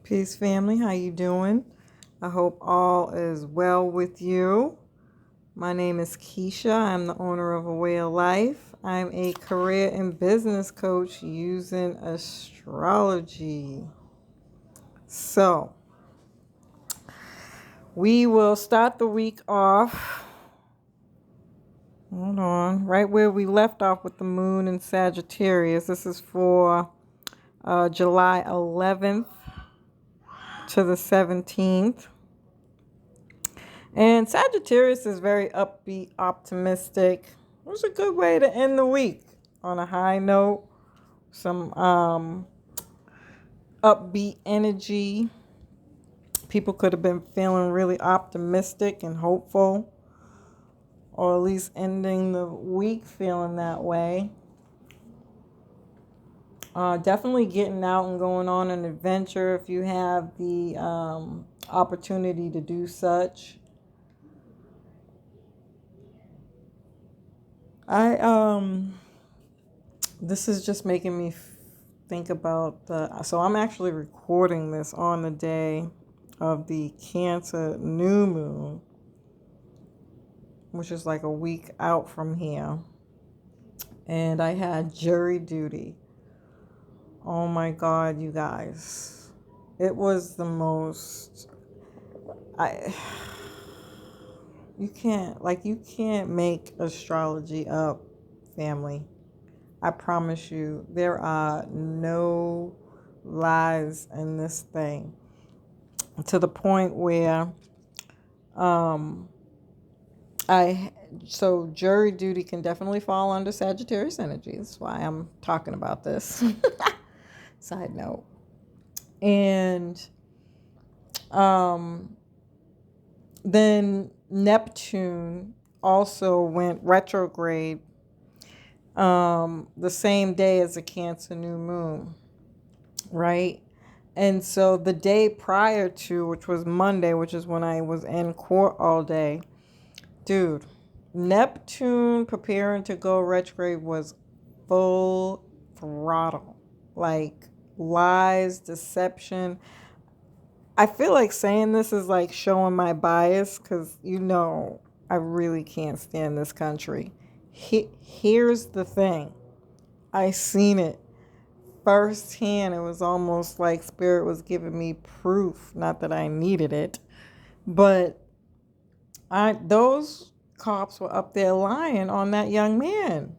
Peace family, how you doing? I hope all is well with you. My name is Keisha. I'm the owner of A Way of Life. I'm a career and business coach using astrology. So, we will start the week off. Hold on. Right where we left off with the moon in Sagittarius. This is for July 11th to the 17th. And Sagittarius is very upbeat, optimistic. It was a good way to end the week on a high note. Some upbeat energy. People could have been feeling really optimistic and hopeful, or at least ending the week feeling that way. Definitely getting out and going on an adventure if you have the opportunity to do such. This is just making me think about so I'm actually recording this on the day of the Cancer new moon, which is like a week out from here. And I had jury duty. Oh my God, you guys. It was the most, I, you can't make astrology up, family. I promise you, there are no lies in this thing. To the point where so jury duty can definitely fall under Sagittarius energy. That's why I'm talking about this. Side note. And then Neptune also went retrograde the same day as the Cancer new moon, right? And so the day prior to, which was Monday, which is when I was in court all day, dude, Neptune preparing to go retrograde was full throttle. Like lies, deception. I feel like saying this is like showing my bias because, I really can't stand this country. Here's the thing. I seen it firsthand. It was almost like Spirit was giving me proof. Not that I needed it, but those cops were up there lying on that young man.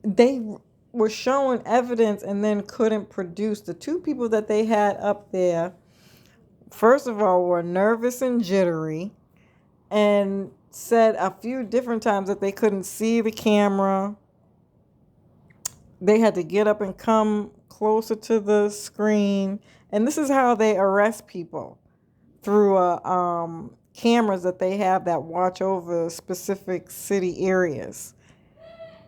They were showing evidence and then couldn't produce. The two people that they had up there, first of all, were nervous and jittery and said a few different times that they couldn't see the camera. They had to get up and come closer to the screen. And this is how they arrest people, through cameras that they have that watch over specific city areas.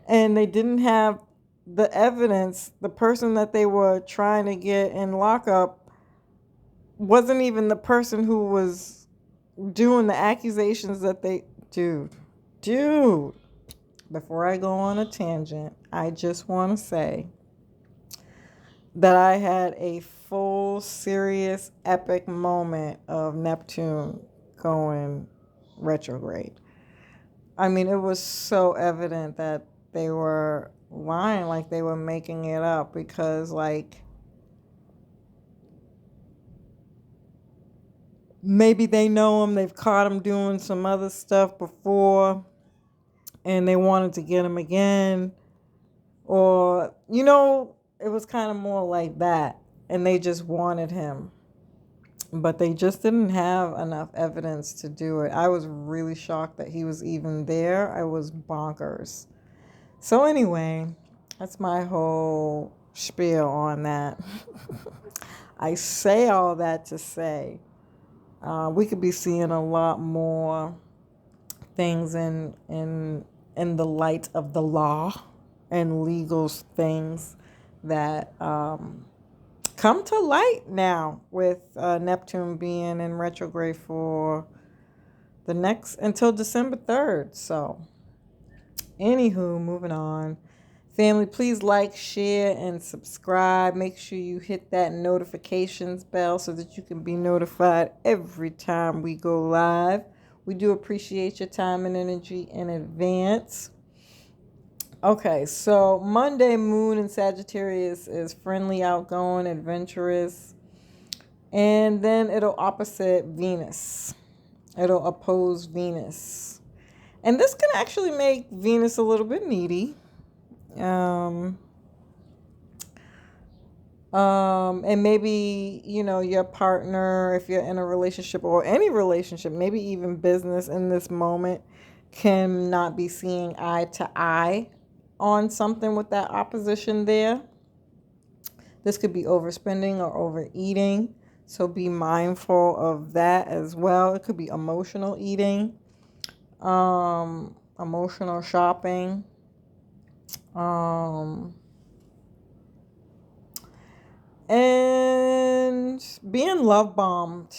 And they didn't have the evidence. The person that they were trying to get in lockup wasn't even the person who was doing the accusations that they... Dude, before I go on a tangent, I just want to say that I had a full, serious, epic moment of Neptune going retrograde. I mean, it was so evident that they were lying, like they were making it up, because maybe they know him, they've caught him doing some other stuff before, and they wanted to get him again. Or, it was kind of more like that, and they just wanted him. But they just didn't have enough evidence to do it. I was really shocked that he was even there. I was bonkers. So anyway, that's my whole spiel on that. I say all that to say we could be seeing a lot more things in the light of the law and legal things that come to light now with Neptune being in retrograde for the next until December 3rd. So, anywho, moving on. Family, please like, share, and subscribe. Make sure you hit that notifications bell so that you can be notified every time we go live. We do appreciate your time and energy in advance. Okay, so Monday moon in Sagittarius is friendly, outgoing, adventurous. And then it'll opposite Venus. It'll oppose Venus. And this can actually make Venus a little bit needy. And maybe, your partner, if you're in a relationship or any relationship, maybe even business in this moment, can not be seeing eye to eye on something with that opposition there. This could be overspending or overeating. So be mindful of that as well. It could be emotional eating, emotional shopping, and being love bombed.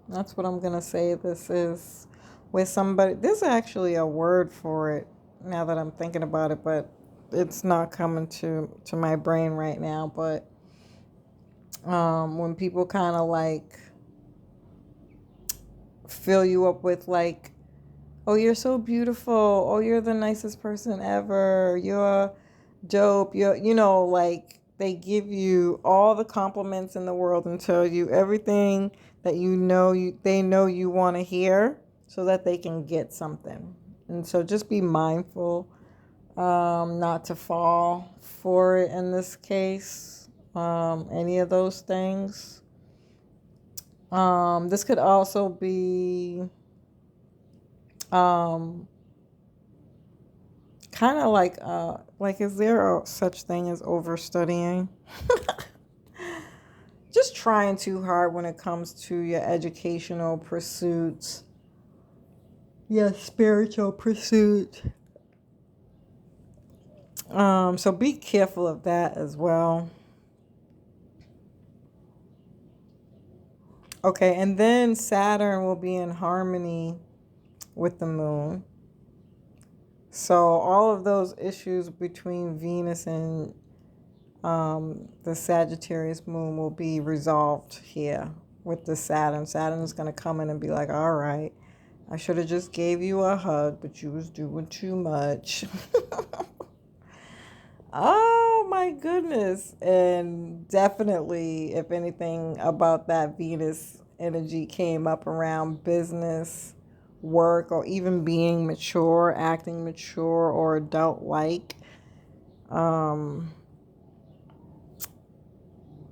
That's what I'm going to say this is. With somebody, there's actually a word for it now that I'm thinking about it, but it's not coming to my brain right now. But when people kind of like fill you up with like, oh, you're so beautiful, oh, you're the nicest person ever, you're dope, like they give you all the compliments in the world and tell you everything that they know you want to hear so that they can get something. And so just be mindful not to fall for it in this case, any of those things. This could also be kind of like is there a such thing as overstudying? Just trying too hard when it comes to your educational pursuits, your spiritual pursuit. So be careful of that as well. Okay, and then Saturn will be in harmony with the moon. So all of those issues between Venus and the Sagittarius moon will be resolved here with the Saturn. Saturn is going to come in and be like, all right, I should have just gave you a hug, but you was doing too much. Oh my goodness. And definitely, if anything about that Venus energy came up around business, work, or even being mature, acting mature or adult-like,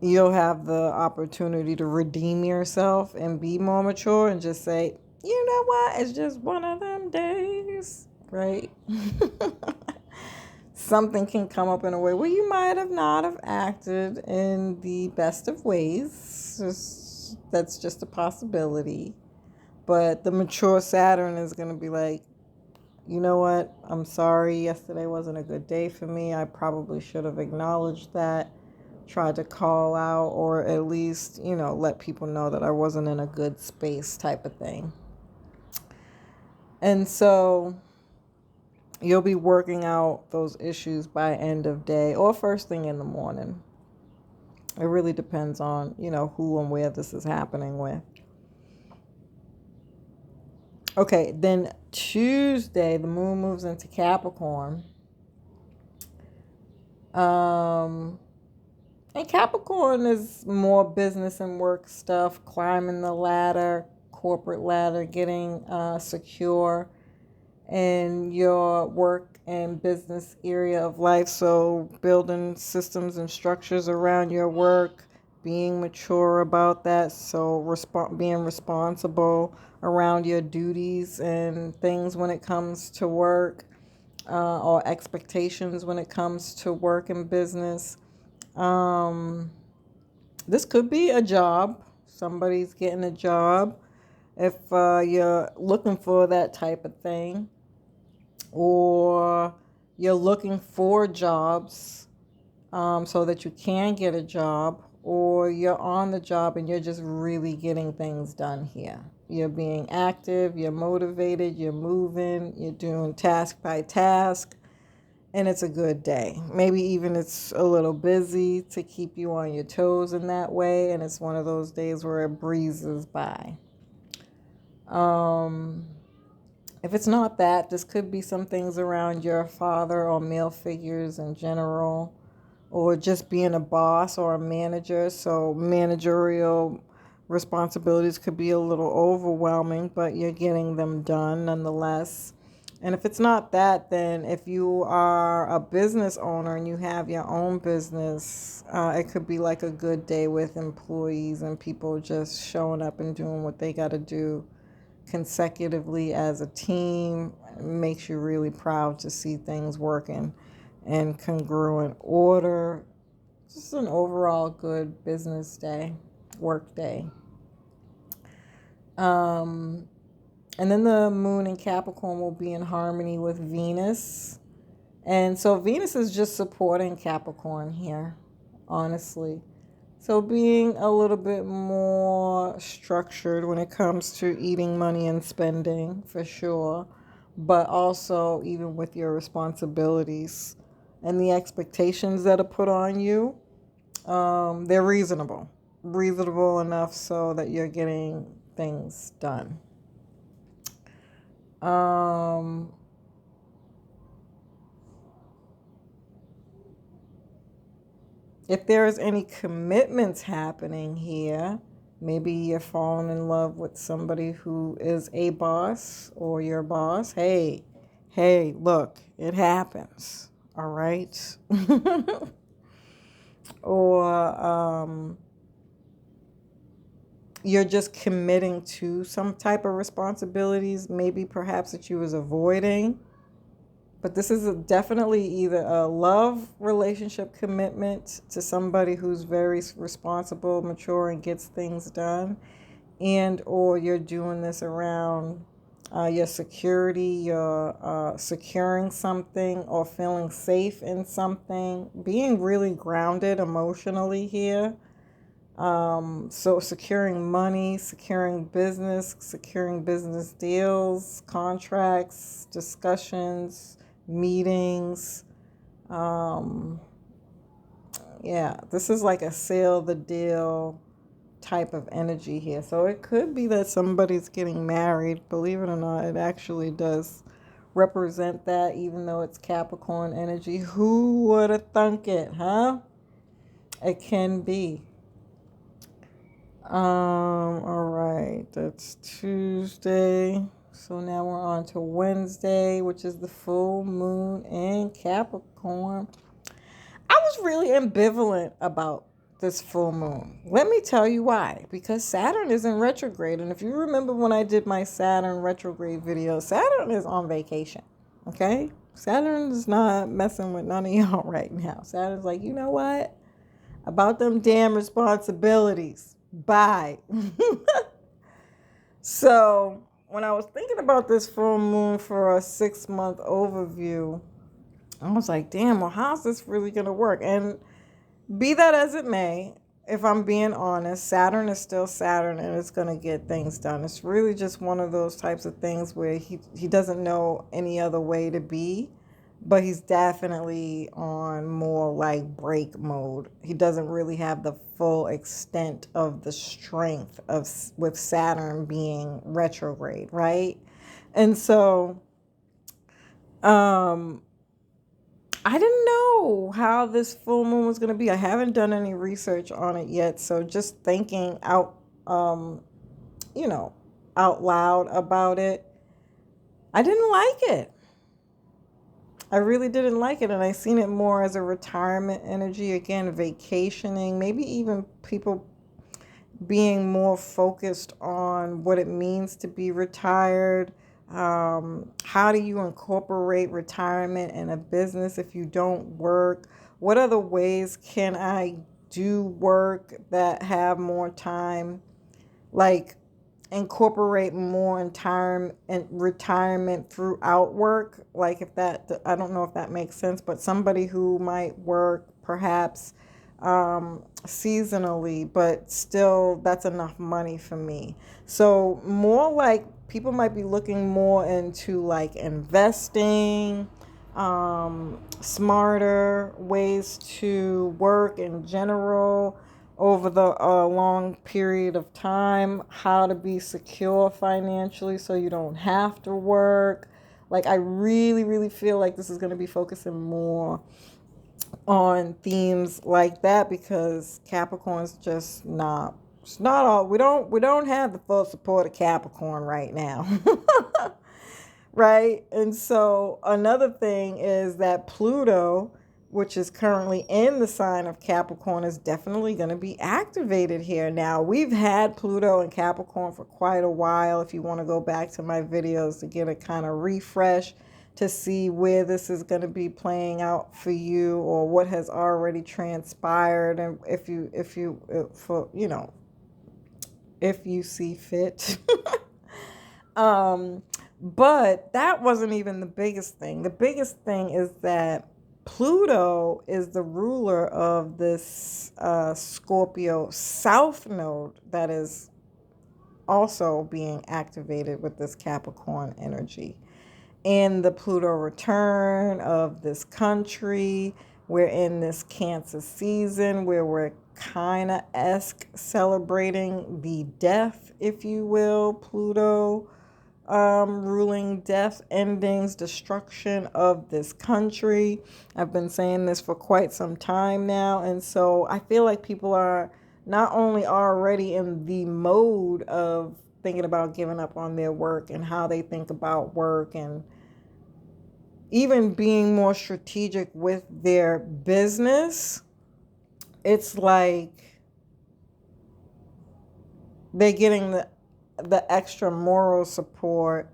you'll have the opportunity to redeem yourself and be more mature and just say, you know what, it's just one of them days, right? Something can come up in a way where you might have not have acted in the best of ways. That's just a possibility. But the mature Saturn is going to be like, you know what, I'm sorry, yesterday wasn't a good day for me. I probably should have acknowledged that, tried to call out, or at least, let people know that I wasn't in a good space type of thing. And so you'll be working out those issues by end of day or first thing in the morning. It really depends on, who and where this is happening with. Okay, then Tuesday, the moon moves into Capricorn. And Capricorn is more business and work stuff, climbing the ladder, corporate ladder, getting secure in your work and business area of life. So building systems and structures around your work, being mature about that. So being responsible around your duties and things when it comes to work, or expectations when it comes to work and business. This could be a job. Somebody's getting a job if you're looking for that type of thing, or you're looking for jobs so that you can get a job, or you're on the job and you're just really getting things done here. You're being active, you're motivated, you're moving, you're doing task by task, and it's a good day. Maybe even it's a little busy to keep you on your toes in that way, and it's one of those days where it breezes by. If it's not that, this could be some things around your father or male figures in general, or just being a boss or a manager. So managerial responsibilities could be a little overwhelming, but you're getting them done nonetheless. And if it's not that, then if you are a business owner and you have your own business, it could be like a good day with employees and people just showing up and doing what they got to do consecutively as a team. It makes you really proud to see things working in congruent order. Just an overall good business day, work day. And then the moon in Capricorn will be in harmony with Venus. And so Venus is just supporting Capricorn here, honestly. So being a little bit more structured when it comes to eating money and spending, for sure. But also even with your responsibilities and the expectations that are put on you, they're reasonable. Reasonable enough so that you're getting things done. If there's any commitments happening here, maybe you're falling in love with somebody who is a boss or your boss. Hey, look, it happens. All right. Or you're just committing to some type of responsibilities, maybe perhaps that you was avoiding. But this is definitely either a love relationship commitment to somebody who's very responsible, mature, and gets things done, and or you're doing this around your security, your securing something or feeling safe in something, being really grounded emotionally here. So securing money, securing business deals, contracts, discussions, meetings. Yeah, this is like a seal the deal type of energy here. So it could be that somebody's getting married. Believe it or not, it actually does represent that, even though it's Capricorn energy. Who would have thunk it, huh? It can be. All right, that's Tuesday. So now we're on to Wednesday, which is the full moon in Capricorn. I was really ambivalent about this full moon. Let me tell you why. Because Saturn is in retrograde. And if you remember when I did my Saturn retrograde video, Saturn is on vacation. Okay? Saturn is not messing with none of y'all right now. Saturn's like, you know what? About them damn responsibilities. Bye. So when I was thinking about this full moon for a 6-month overview, I was like, damn, well, how's this really going to work? And be that as it may, if I'm being honest, Saturn is still Saturn and it's going to get things done. It's really just one of those types of things where he doesn't know any other way to be, but he's definitely on more like break mode. He doesn't really have the full extent of the strength of with Saturn being retrograde, right? And so I didn't know how this full moon was going to be. I haven't done any research on it yet. So just thinking out loud about it, I didn't like it. I really didn't like it. And I seen it more as a retirement energy. Again, vacationing, maybe even people being more focused on what it means to be retired. How do you incorporate retirement in a business if you don't work? What other ways can I do work that have more time? Like incorporate more retirement throughout work. Like if that, I don't know if that makes sense, but somebody who might work perhaps seasonally, but still that's enough money for me. So more like people might be looking more into like investing, smarter ways to work in general over the long period of time, how to be secure financially so you don't have to work. Like, I really, really feel like this is going to be focusing more on themes like that, because Capricorn's just not, it's not all, we don't have the full support of Capricorn right now. Right? And so another thing is that Pluto, which is currently in the sign of Capricorn, is definitely going to be activated here. Now, we've had Pluto and Capricorn for quite a while. If you want to go back to my videos to get a kind of refresh to see where this is going to be playing out for you, or what has already transpired, and if you see fit. But that wasn't even the biggest thing. The biggest thing is that Pluto is the ruler of this Scorpio South node that is also being activated with this Capricorn energy. In the Pluto return of this country, we're in this Cancer season where we're kind of celebrating the death, if you will, Pluto ruling death, endings, destruction of this country. I've been saying this for quite some time now. And so I feel like people are not only already in the mode of thinking about giving up on their work and how they think about work, and even being more strategic with their business. It's like they're getting the extra moral support,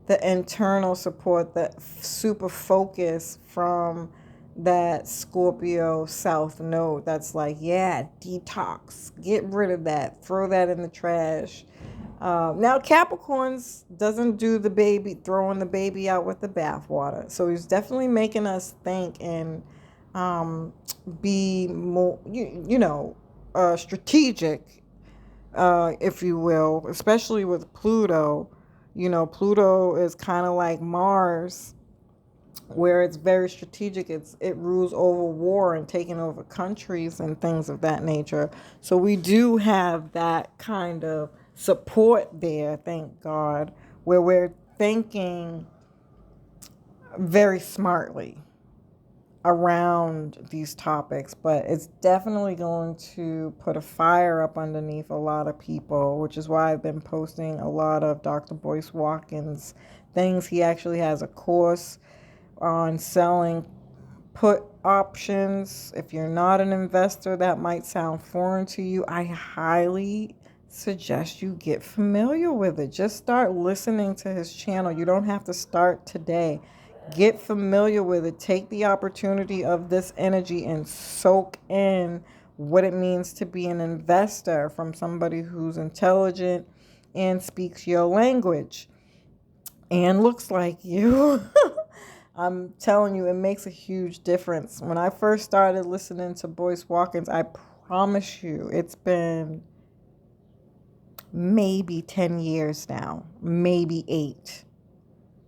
the internal support, the super focus from that Scorpio South node. That's like, yeah, detox, get rid of that, throw that in the trash. Now, Capricorns doesn't do the baby, throwing the baby out with the bathwater. So he's definitely making us think and be more, strategic, if you will, especially with Pluto. Pluto is kind of like Mars, where it's very strategic. It rules over war and taking over countries and things of that nature. So we do have that kind of support there, thank God, where we're thinking very smartly around these topics. But it's definitely going to put a fire up underneath a lot of people, which is why I've been posting a lot of Dr. Boyce Watkins things. He actually has a course on selling put options. If you're not an investor, that might sound foreign to you. I highly suggest you get familiar with it. Just start listening to his channel. You don't have to start today. Get familiar with it. Take the opportunity of this energy and soak in what it means to be an investor from somebody who's intelligent and speaks your language and looks like you. I'm telling you, it makes a huge difference. When I first started listening to Boyce Watkins, I promise you, it's been maybe 10 years now, maybe 8.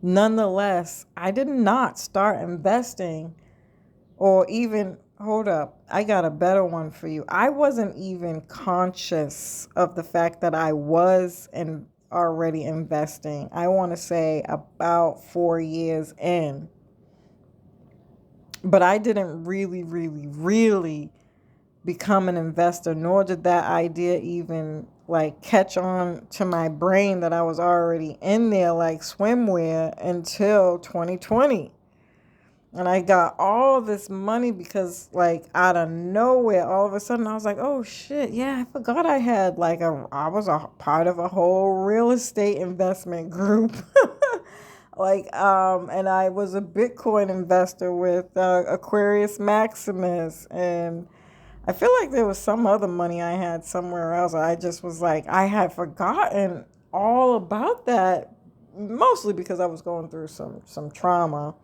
Nonetheless, I did not start investing, or even, hold up, I got a better one for you. I wasn't even conscious of the fact that I was already investing. I want to say about 4 years in. But I didn't really, really, really become an investor, nor did that idea even like catch on to my brain that I was already in there like swimwear until 2020. And I got all this money because, like, out of nowhere, all of a sudden I was like, oh shit, yeah, I forgot I had I was a part of a whole real estate investment group. And I was a Bitcoin investor with Aquarius Maximus, and I feel like there was some other money I had somewhere else. I just was like, I had forgotten all about that, mostly because I was going through some trauma.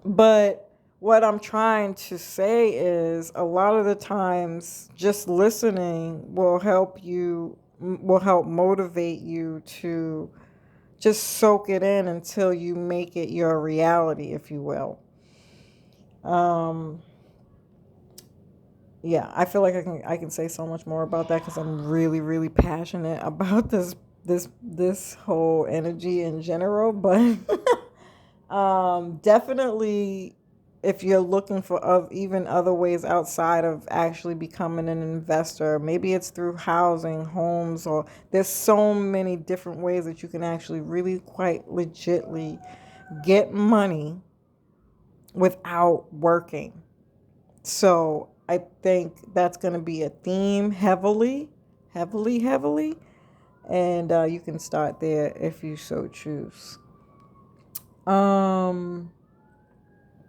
But what I'm trying to say is, a lot of the times just listening will help motivate you to just soak it in until you make it your reality, if you will. Yeah, I feel like I can say so much more about that because I'm really, really passionate about this whole energy in general. But definitely, if you're looking for even other ways outside of actually becoming an investor, maybe it's through housing, homes, or there's so many different ways that you can actually really quite legitly get money without working. So I think that's going to be a theme heavily, heavily, heavily. And you can start there if you so choose. Um,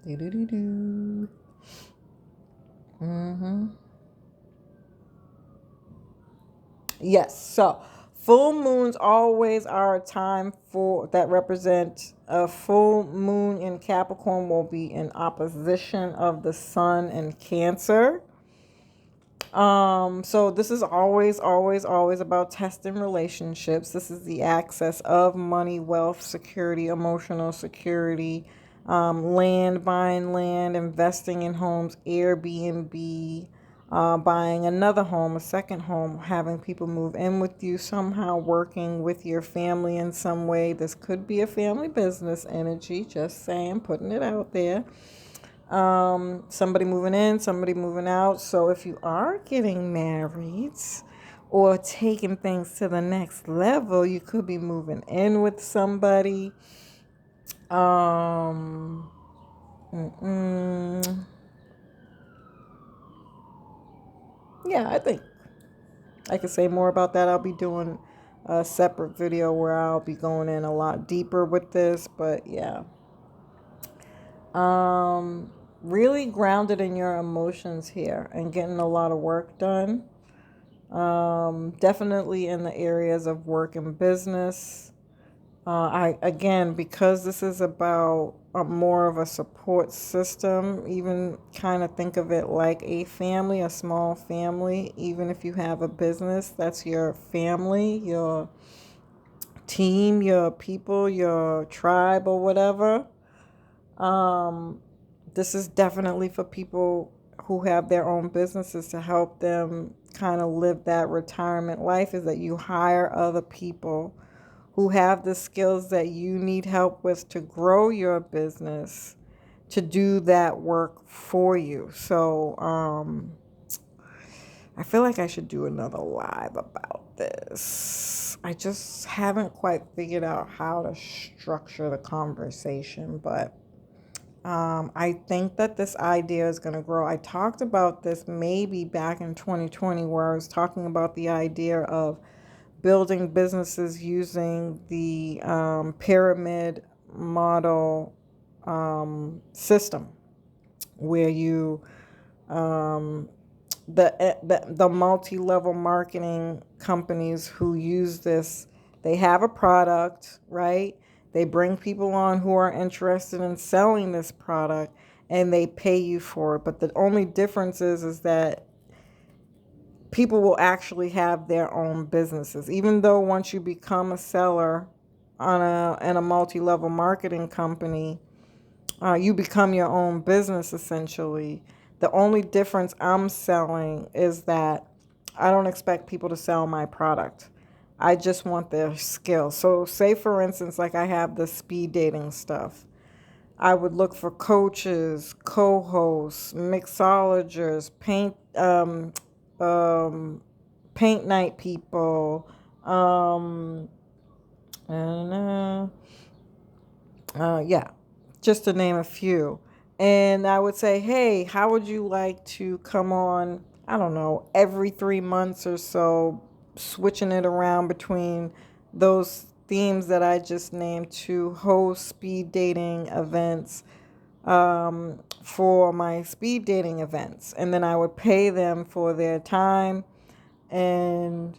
doo-doo-doo-doo. Mm-hmm. Yes. So full moons always are a time for that represent a full moon in Capricorn will be in opposition of the sun in Cancer. So this is always, always, always about testing relationships. This is the access of money, wealth, security, emotional security, land, buying land, investing in homes, Airbnb, buying another home, a second home, having people move in with you, somehow working with your family in some way. This could be a family business energy, just saying, putting it out there. Somebody moving in, somebody moving out. So if you are getting married or taking things to the next level, you could be moving in with somebody. Um, yeah, I think I could say more about that. I'll be doing a separate video where I'll be going in a lot deeper with this, but yeah. Really grounded in your emotions here and getting a lot of work done. Definitely in the areas of work and business. I again, because this is about more of a support system, even kind of think of it like a family, a small family. Even if you have a business, that's your family, your team, your people, your tribe, or whatever. Um, this is definitely for people who have their own businesses to help them kind of live that retirement life, is that you hire other people who have the skills that you need help with to grow your business to do that work for you. So I feel like I should do another live about this. I just haven't quite figured out how to structure the conversation, but I think that this idea is going to grow. I talked about this maybe back in 2020, where I was talking about the idea of building businesses using the pyramid model system, where you the multi-level marketing companies who use this, they have a product, right? They bring people on who are interested in selling this product and they pay you for it. But the only difference is that people will actually have their own businesses. Even though once you become a seller in a multi-level marketing company, you become your own business essentially. The only difference I'm selling is that I don't expect people to sell my product. I just want their skill. So say for instance, like I have the speed dating stuff. I would look for coaches, co-hosts, mixologists, um, paint night people, and yeah, just to name a few. And I would say, hey, how would you like to come on, I don't know, every 3 months or so, switching it around between those themes that I just named to host speed dating events for my speed dating events. And then I would pay them for their time, and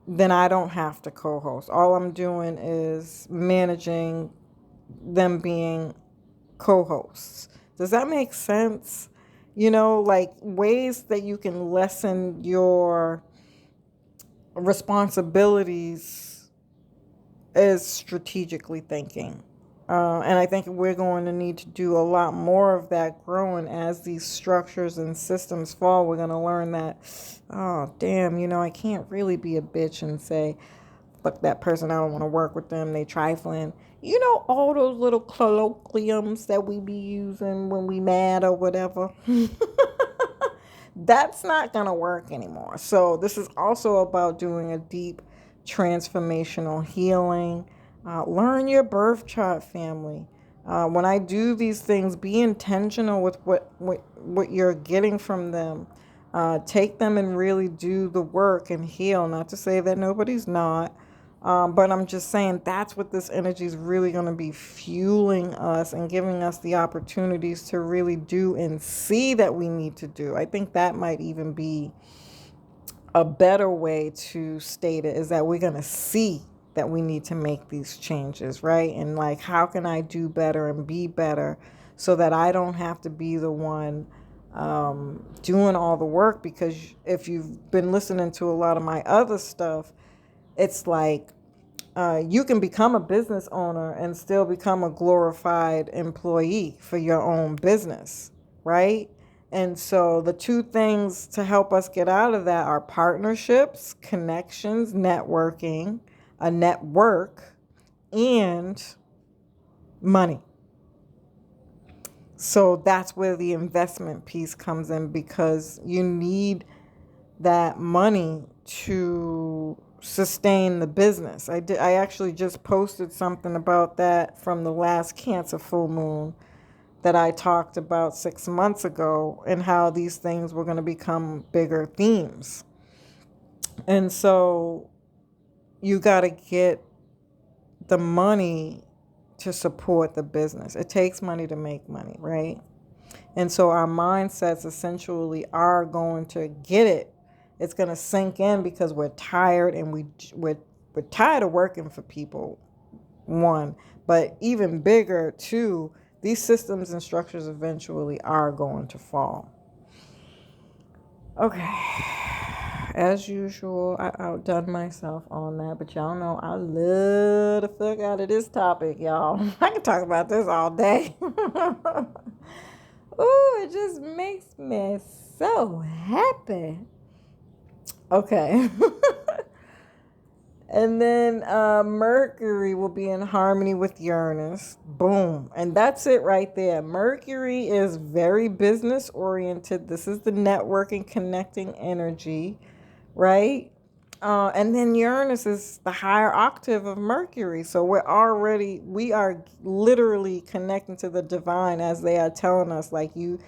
then I don't have to co host. All I'm doing is managing them being co-hosts. Does that make sense? Like ways that you can lessen your responsibilities is strategically thinking. And I think we're going to need to do a lot more of that growing as these structures and systems fall. We're going to learn that, oh, damn, I can't really be a bitch and say, fuck that person, I don't want to work with them, they trifling. All those little colloquiums that we be using when we mad or whatever. That's not going to work anymore. So this is also about doing a deep transformational healing. Learn your birth chart, family. When I do these things, be intentional with what you're getting from them. Take them and really do the work and heal. Not to say that nobody's not. But I'm just saying that's what this energy is really going to be fueling us and giving us the opportunities to really do and see that we need to do. I think that might even be a better way to state it, is that we're going to see that we need to make these changes, right? And like, how can I do better and be better so that I don't have to be the one doing all the work? Because if you've been listening to a lot of my other stuff, it's like you can become a business owner and still become a glorified employee for your own business, right? And so the two things to help us get out of that are partnerships, connections, networking, a network, and money. So that's where the investment piece comes in, because you need that money to sustain the business. I actually just posted something about that from the last Cancer full moon that I talked about 6 months ago, and how these things were going to become bigger themes. And so you got to get the money to support the business. It takes money to make money, right? And so our mindsets essentially are going to get it. It's going to sink in because we're tired, and we're tired of working for people, one. But even bigger, two, these systems and structures eventually are going to fall. Okay. As usual, I outdone myself on that, but y'all know I love the fuck out of this topic, y'all. I can talk about this all day. Ooh, it just makes me so happy. Okay. And then Mercury will be in harmony with Uranus. Boom. And that's it right there. Mercury is very business oriented. This is the networking, connecting energy, right? And then Uranus is the higher octave of Mercury. So we are literally connecting to the divine, as they are telling us, like, the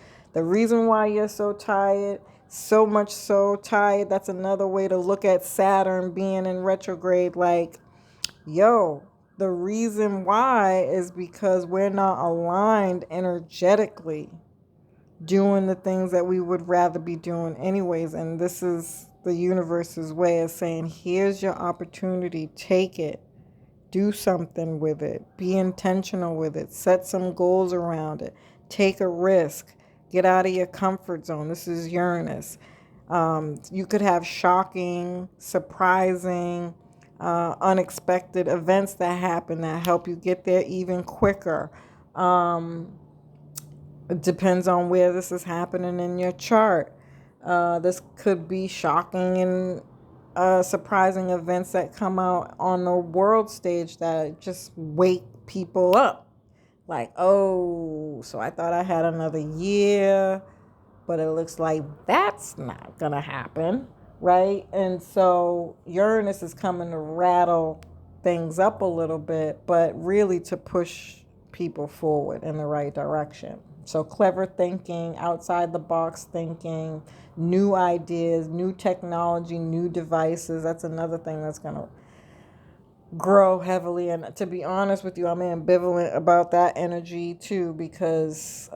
reason why you're so tired, so much so tired. That's another way to look at Saturn being in retrograde. Like, yo, the reason why is because we're not aligned energetically, doing the things that we would rather be doing anyways. And this is the universe's way of saying, here's your opportunity, take it, do something with it, be intentional with it, set some goals around it, take a risk, get out of your comfort zone. This is Uranus. You could have shocking, surprising, unexpected events that happen that help you get there even quicker. It depends on where this is happening in your chart. This could be shocking and surprising events that come out on the world stage that just wake people up. Like, oh, so I thought I had another year, but it looks like that's not going to happen, right? And so Uranus is coming to rattle things up a little bit, but really to push people forward in the right direction. So clever thinking, outside the box thinking, new ideas, new technology, new devices. That's another thing that's going to grow heavily. And to be honest with you, I'm ambivalent about that energy too, because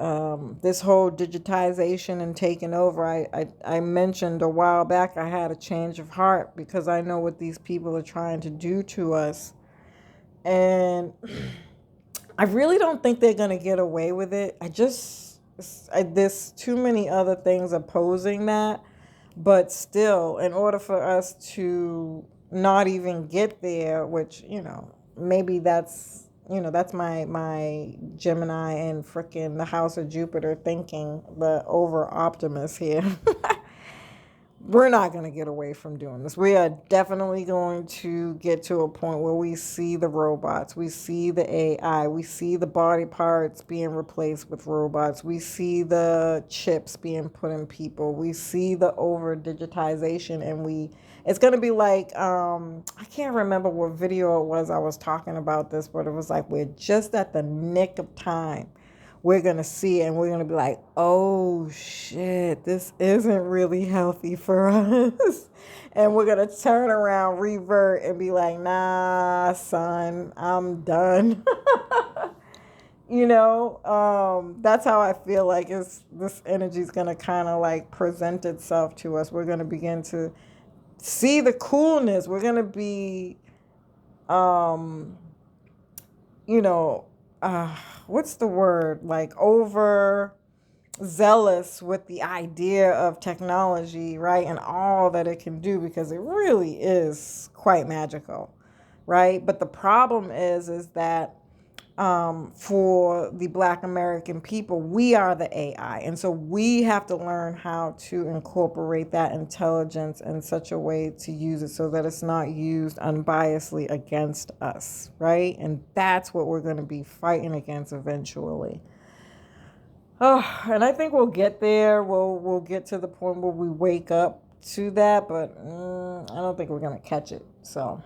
this whole digitization and taking over, I mentioned a while back I had a change of heart, because I know what these people are trying to do to us. And I really don't think they're going to get away with it. There's too many other things opposing that. But still, in order for us to not even get there, which, maybe that's, that's my Gemini and freaking the house of Jupiter thinking, the over optimist here. We're not going to get away from doing this. We are definitely going to get to a point where we see the robots, we see the AI, we see the body parts being replaced with robots, we see the chips being put in people, we see the over digitization, and it's going to be like, I can't remember what video it was I was talking about this, but it was like, we're just at the nick of time. We're going to see it and we're going to be like, oh shit, this isn't really healthy for us. And we're going to turn around, revert, and be like, nah, son, I'm done. That's how I feel like this energy is going to kind of like present itself to us. We're going to begin to see the coolness. We're going to be, what's the word? Like over zealous with the idea of technology, right? And all that it can do, because it really is quite magical, right? But the problem is that for the Black American people, we are the AI. And so we have to learn how to incorporate that intelligence in such a way to use it so that it's not used unbiasedly against us, right? And that's what we're going to be fighting against eventually. Oh, and I think we'll get there. We'll get to the point where we wake up to that, but I don't think we're going to catch it. So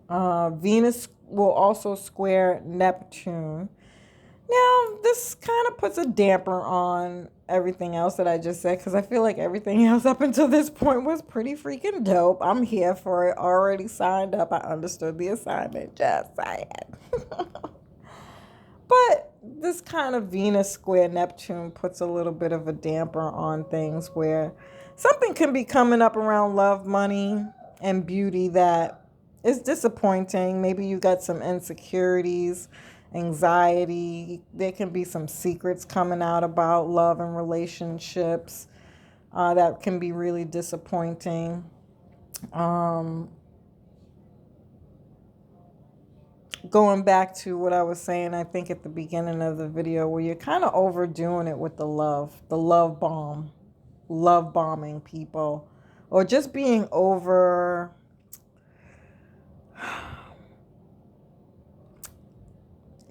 Venus will also square Neptune. Now, this kind of puts a damper on everything else that I just said, because I feel like everything else up until this point was pretty freaking dope. I'm here for it, already signed up. I understood the assignment, just saying. But this kind of Venus square Neptune puts a little bit of a damper on things, where something can be coming up around love, money, and beauty that is disappointing. Maybe you got some insecurities, anxiety. There can be some secrets coming out about love and relationships that can be really disappointing. Going back to what I was saying, I think at the beginning of the video, where you're kind of overdoing it with the love bombing people, or just being over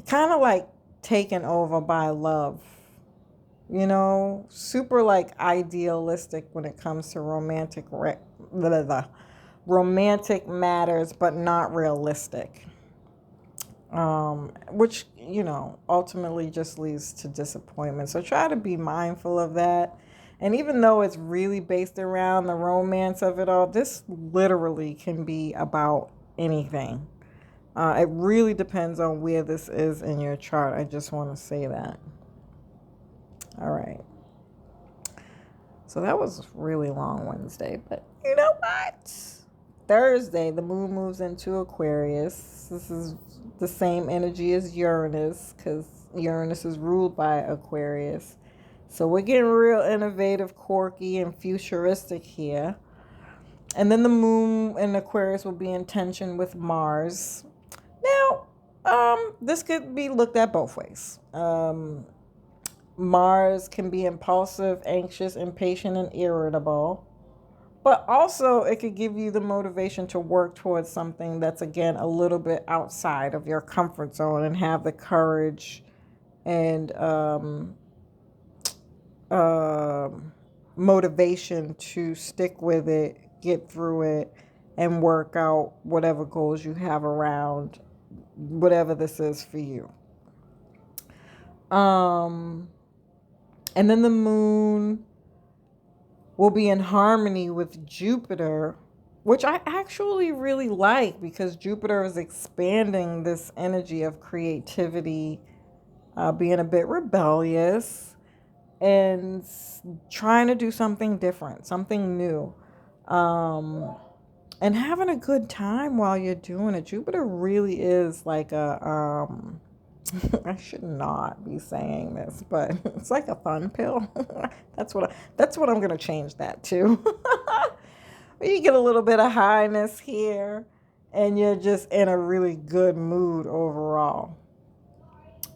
kind of like taken over by love, super like idealistic when it comes to romantic matters, but not realistic. Which, ultimately just leads to disappointment. So try to be mindful of that. And even though it's really based around the romance of it all, this literally can be about anything. It really depends on where this is in your chart. I just want to say that. All right. So that was really long Wednesday, but you know what? Thursday, the moon moves into Aquarius. This is the same energy as Uranus, because Uranus is ruled by Aquarius. So we're getting real innovative, quirky, and futuristic here. And then the moon in Aquarius will be in tension with Mars. Now, this could be looked at both ways. Mars can be impulsive, anxious, impatient, and irritable. But also, it could give you the motivation to work towards something that's, again, a little bit outside of your comfort zone, and have the courage and motivation to stick with it, get through it, and work out whatever goals you have around whatever this is for you. And then the moon will be in harmony with Jupiter, which I actually really like, because Jupiter is expanding this energy of creativity, being a bit rebellious, and trying to do something different, something new, and having a good time while you're doing it. Jupiter really is like a I should not be saying this, but it's like a fun pill. That's what I'm going to change that to. You get a little bit of highness here, and you're just in a really good mood overall.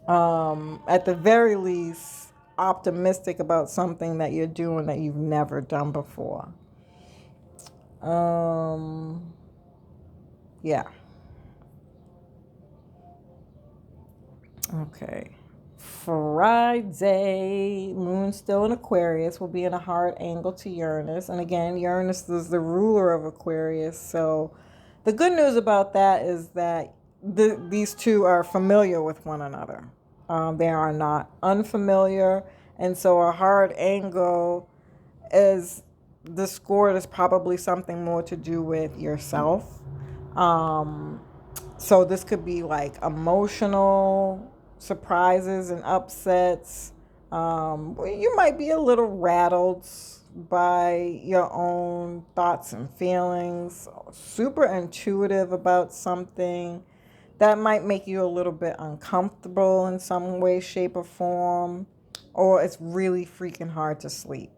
At the very least, optimistic about something that you're doing that you've never done before. Yeah. Okay. Friday, moon still in Aquarius, will be in a hard angle to Uranus. And again, Uranus is the ruler of Aquarius. So the good news about that is that these two are familiar with one another. They are not unfamiliar. And so a hard angle is discord is probably something more to do with yourself. So this could be like emotional surprises and upsets. You might be a little rattled by your own thoughts and feelings, super intuitive about something that might make you a little bit uncomfortable in some way, shape, or form, or it's really freaking hard to sleep.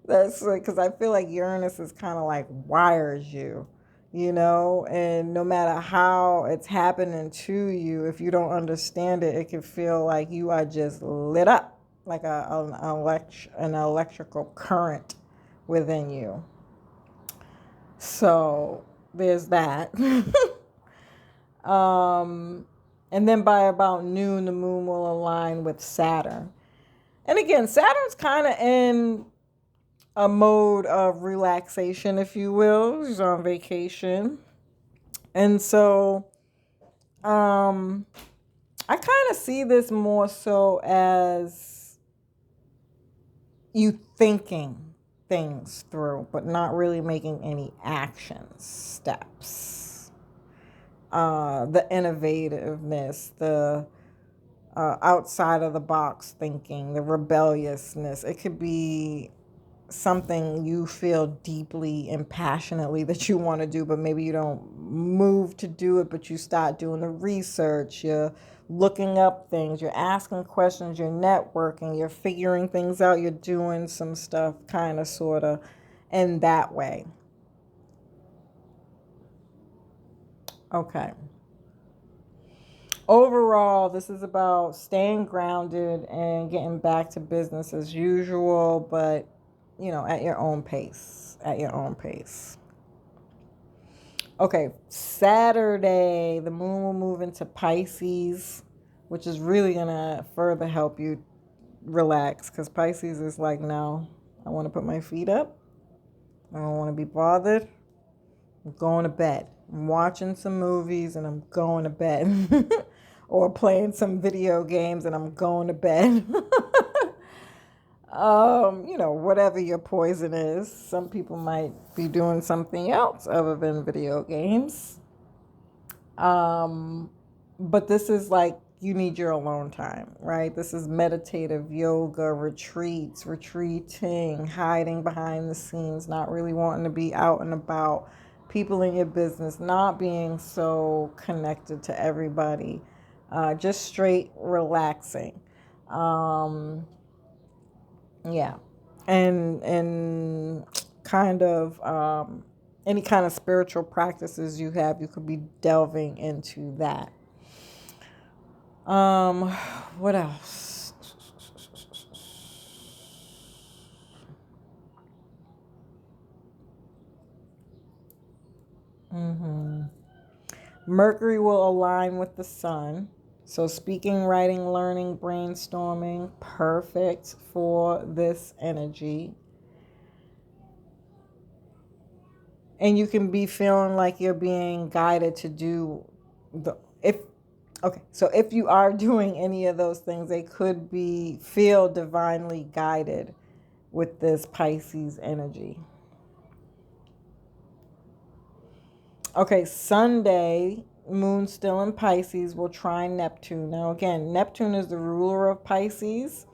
That's because I feel like Uranus is kind of like wires you, and no matter how it's happening to you, if you don't understand it, it can feel like you are just lit up like an electrical current within you. So there's that. And then by about noon, the moon will align with Saturn. And again, Saturn's kind of in a mode of relaxation, if you will. He's on vacation. And so I kind of see this more so as you thinking things through, but not really making any action steps. The innovativeness, the outside of the box thinking, the rebelliousness. It could be something you feel deeply and passionately that you want to do, but maybe you don't move to do it, but you start doing the research, you're looking up things, you're asking questions, you're networking, you're figuring things out, you're doing some stuff kind of sort of in that way. Okay. Overall, this is about staying grounded and getting back to business as usual, but at your own pace. Okay, Saturday, the moon will move into Pisces, which is really going to further help you relax, because Pisces is like, no, I want to put my feet up. I don't want to be bothered. I'm going to bed. I'm watching some movies and I'm going to bed. Or playing some video games and I'm going to bed. Whatever your poison is. Some people might be doing something else other than video games. But this is like, you need your alone time, right? This is meditative yoga, retreating, hiding behind the scenes, not really wanting to be out and about, people in your business, not being so connected to everybody, just straight relaxing. Yeah. And kind of any kind of spiritual practices you have, you could be delving into that. What else? Mercury will align with the sun. So speaking, writing, learning, brainstorming, perfect for this energy. And you can be feeling like you're being guided to do if you are doing any of those things, they could feel divinely guided with this Pisces energy. Okay, Sunday, moon still in Pisces, will trine Neptune. Now again, Neptune is the ruler of Pisces,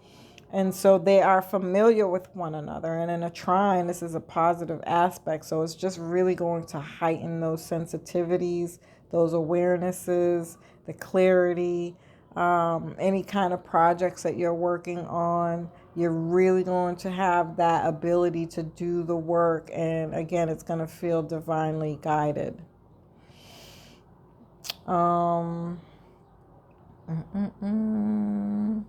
and so they are familiar with one another. And in a trine, this is a positive aspect. So it's just really going to heighten those sensitivities, those awarenesses, the clarity, any kind of projects that you're working on. You're really going to have that ability to do the work. And again, it's going to feel divinely guided. Um, mm, mm, mm.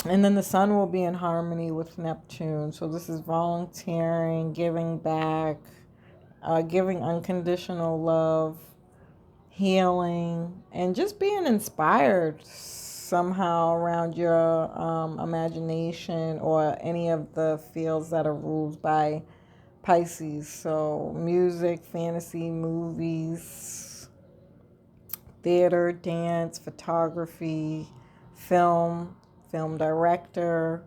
And then the sun will be in harmony with Neptune. So this is volunteering, giving back, giving unconditional love, healing, and just being inspired somehow around your imagination or any of the fields that are ruled by Pisces. So music, fantasy, movies, theater, dance, photography, film, film director,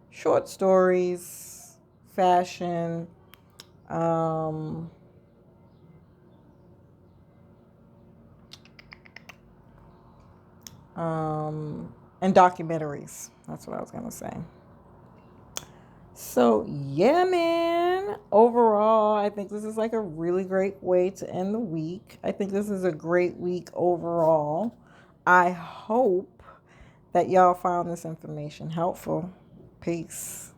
short stories, fashion, um, and documentaries. That's what I was going to say. So, yeah, man. Overall, I think this is like a really great way to end the week. I think this is a great week overall. I hope that y'all found this information helpful. Peace.